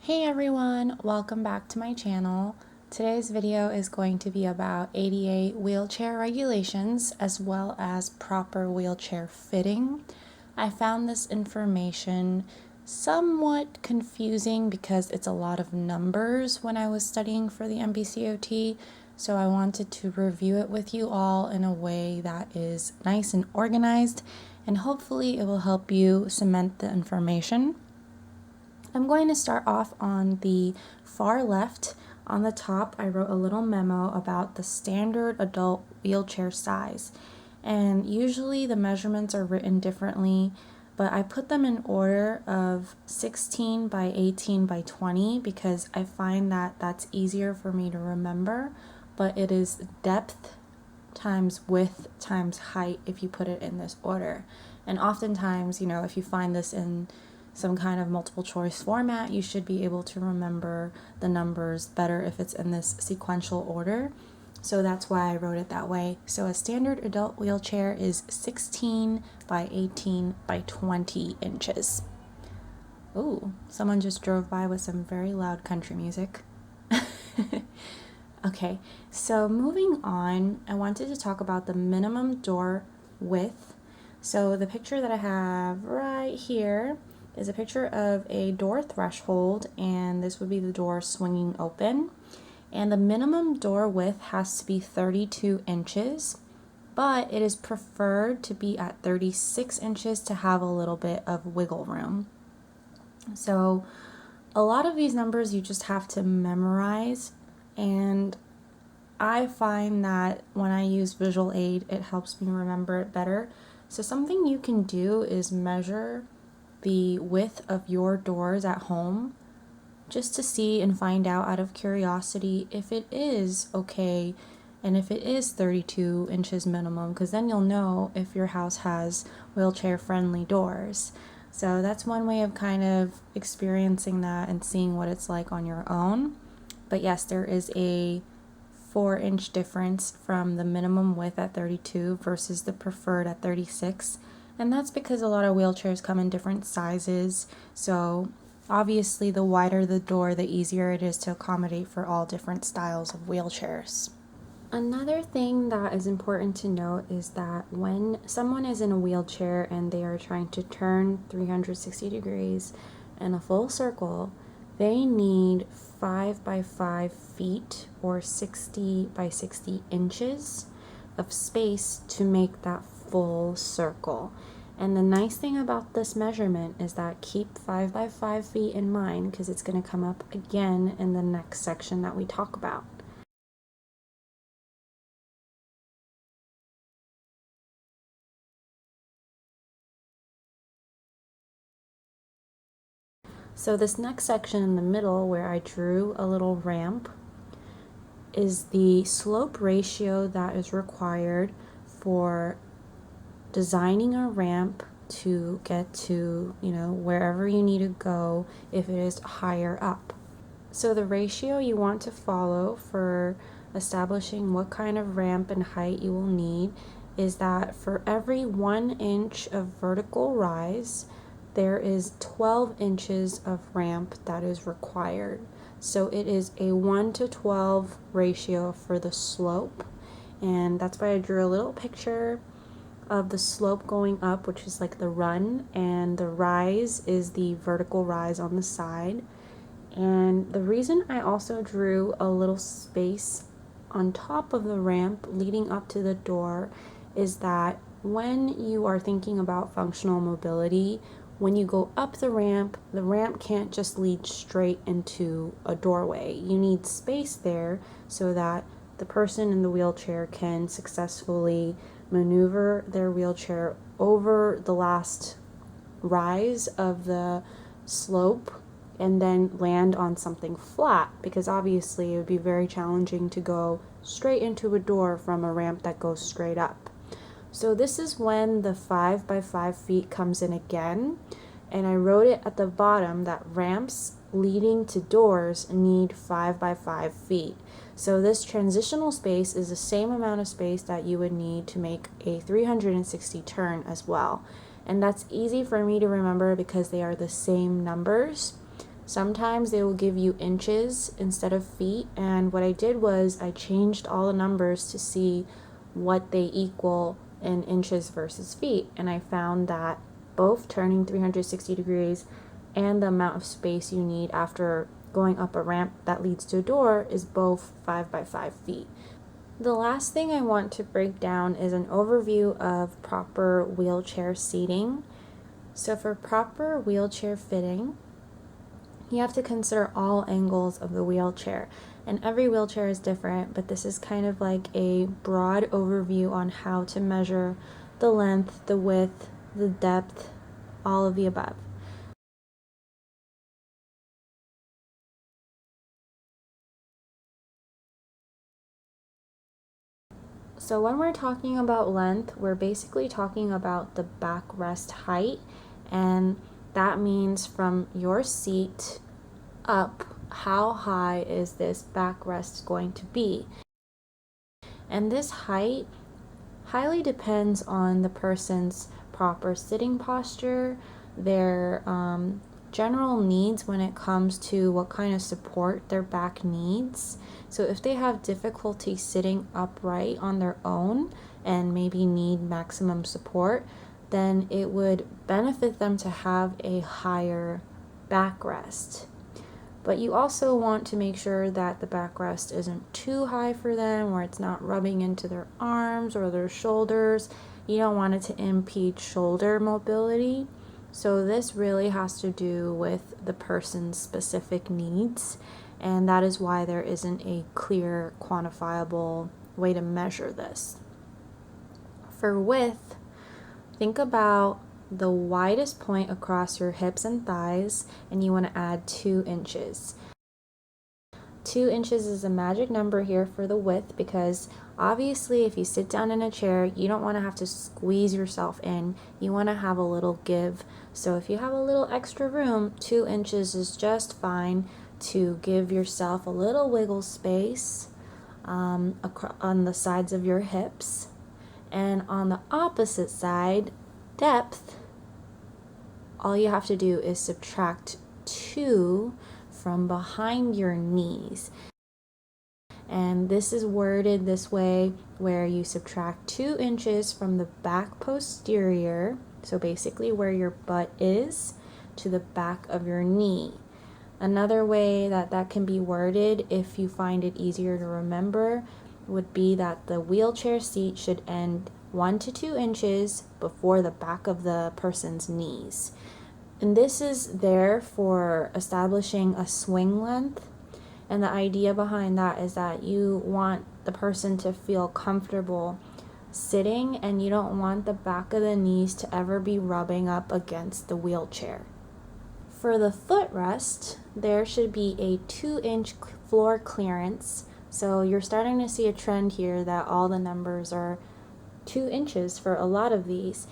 Hey everyone, welcome back to my channel. Today's video is going to be about ADA wheelchair regulations as well as proper wheelchair fitting. I found this information somewhat confusing because it's a lot of numbers when I was studying for the MBCOT, so I wanted to review it with you all in a way that is nice and organized, and hopefully it will help you cement the information. I'm going to start off on the far left. On the top, I wrote a little memo about the standard adult wheelchair size. And usually the measurements are written differently, but I put them in order of 16 by 18 by 20 because I find that that's easier for me to remember, but it is depth times width times height if you put it in this order. And oftentimes, if you find this in some kind of multiple choice format, you should be able to remember the numbers better if it's in this sequential order. So that's why I wrote it that way. So a standard adult wheelchair is 16 by 18 by 20 inches. Ooh, someone just drove by with some very loud country music. Okay, so moving on, I wanted to talk about the minimum door width. So the picture that I have right here is a picture of a door threshold, and this would be the door swinging open. And the minimum door width has to be 32 inches, but it is preferred to be at 36 inches to have a little bit of wiggle room. So a lot of these numbers you just have to memorize, and I find that when I use visual aid, it helps me remember it better. So something you can do is measure the width of your doors at home just to see and find out of curiosity if it is okay and if it is 32 inches minimum, because then you'll know if your house has wheelchair friendly doors. So that's one way of kind of experiencing that and seeing what it's like on your own. But yes, there is a 4-inch difference from the minimum width at 32 versus the preferred at 36. And that's because a lot of wheelchairs come in different sizes. So obviously the wider the door, the easier it is to accommodate for all different styles of wheelchairs. Another thing that is important to note is that when someone is in a wheelchair and they are trying to turn 360 degrees in a full circle, they need 5 by 5 feet or 60 by 60 inches of space to make that full circle. And the nice thing about this measurement is that keep 5 by 5 feet in mind because it's going to come up again in the next section that we talk about. So this next section in the middle where I drew a little ramp is the slope ratio that is required for designing a ramp to get to, wherever you need to go if it is higher up. So the ratio you want to follow for establishing what kind of ramp and height you will need is that for every 1 inch of vertical rise, there is 12 inches of ramp that is required. So it is a 1 to 12 ratio for the slope, and that's why I drew a little picture of the slope going up, which is like the run, and the rise is the vertical rise on the side. And the reason I also drew a little space on top of the ramp leading up to the door is that when you are thinking about functional mobility, when you go up the ramp can't just lead straight into a doorway. You need space there so that the person in the wheelchair can successfully maneuver their wheelchair over the last rise of the slope and then land on something flat, because obviously it would be very challenging to go straight into a door from a ramp that goes straight up. So this is when the 5 by 5 feet comes in again, and I wrote it at the bottom that ramps leading to doors need 5 by 5 feet. So this transitional space is the same amount of space that you would need to make a 360 turn as well. And that's easy for me to remember because they are the same numbers. Sometimes they will give you inches instead of feet, and what I did was I changed all the numbers to see what they equal in inches versus feet, and I found that both turning 360 degrees and the amount of space you need after going up a ramp that leads to a door is both 5 by 5 feet. The last thing I want to break down is an overview of proper wheelchair seating. So for proper wheelchair fitting, you have to consider all angles of the wheelchair, and every wheelchair is different, but this is kind of like a broad overview on how to measure the length, the width, the depth, all of the above. So when we're talking about length, we're basically talking about the backrest height, and that means from your seat up, how high is this backrest going to be? And this height highly depends on the person's proper sitting posture, their general needs when it comes to what kind of support their back needs. So if they have difficulty sitting upright on their own and maybe need maximum support, then it would benefit them to have a higher backrest. But you also want to make sure that the backrest isn't too high for them, where it's not rubbing into their arms or their shoulders. You don't want it to impede shoulder mobility. So this really has to do with the person's specific needs, and that is why there isn't a clear, quantifiable way to measure this. For width, think about the widest point across your hips and thighs, and you want to add 2 inches. 2 inches is a magic number here for the width, because obviously if you sit down in a chair, you don't want to have to squeeze yourself in. You want to have a little give. So if you have a little extra room, 2 inches is just fine to give yourself a little wiggle space on the sides of your hips. And on the opposite side, depth, all you have to do is subtract 2 from behind your knees. And this is worded this way, where you subtract 2 inches from the back posterior, so basically where your butt is, to the back of your knee. Another way that can be worded, if you find it easier to remember, would be that the wheelchair seat should end 1 to 2 inches before the back of the person's knees. And this is there for establishing a swing length. And the idea behind that is that you want the person to feel comfortable sitting, and you don't want the back of the knees to ever be rubbing up against the wheelchair. For the footrest, there should be a 2-inch floor clearance. So you're starting to see a trend here that all the numbers are 2 inches for a lot of these.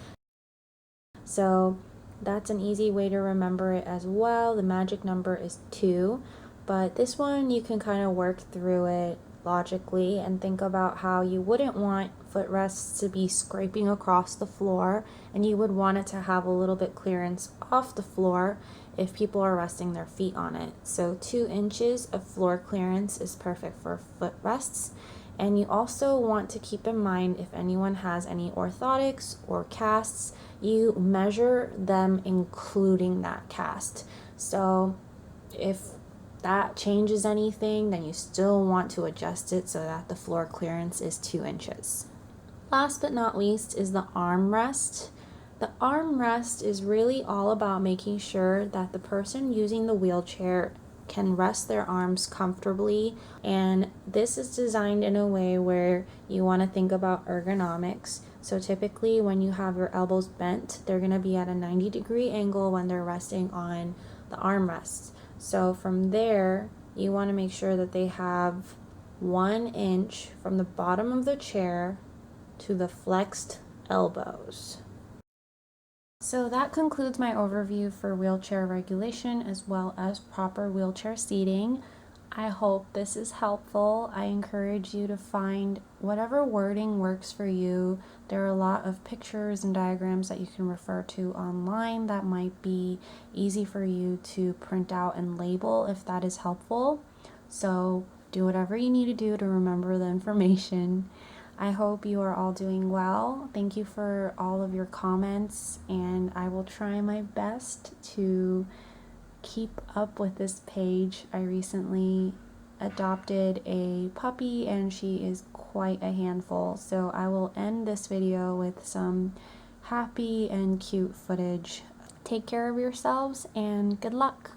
So that's an easy way to remember it as well. The magic number is 2, but this one you can kind of work through it logically and think about how you wouldn't want footrests to be scraping across the floor, and you would want it to have a little bit clearance off the floor if people are resting their feet on it. So 2 inches of floor clearance is perfect for footrests. And you also want to keep in mind, if anyone has any orthotics or casts, you measure them including that cast. So if that changes anything, then you still want to adjust it so that the floor clearance is 2 inches. Last but not least is the armrest. The armrest is really all about making sure that the person using the wheelchair can rest their arms comfortably, and this is designed in a way where you want to think about ergonomics. So typically when you have your elbows bent, they're going to be at a 90-degree angle when they're resting on the armrests. So from there, you want to make sure that they have 1 inch from the bottom of the chair to the flexed elbows. So that concludes my overview for wheelchair regulation as well as proper wheelchair seating. I hope this is helpful. I encourage you to find whatever wording works for you. There are a lot of pictures and diagrams that you can refer to online that might be easy for you to print out and label if that is helpful. So do whatever you need to do to remember the information. I hope you are all doing well. Thank you for all of your comments, and I will try my best to keep up with this page. I recently adopted a puppy and she is quite a handful, so I will end this video with some happy and cute footage. Take care of yourselves and good luck!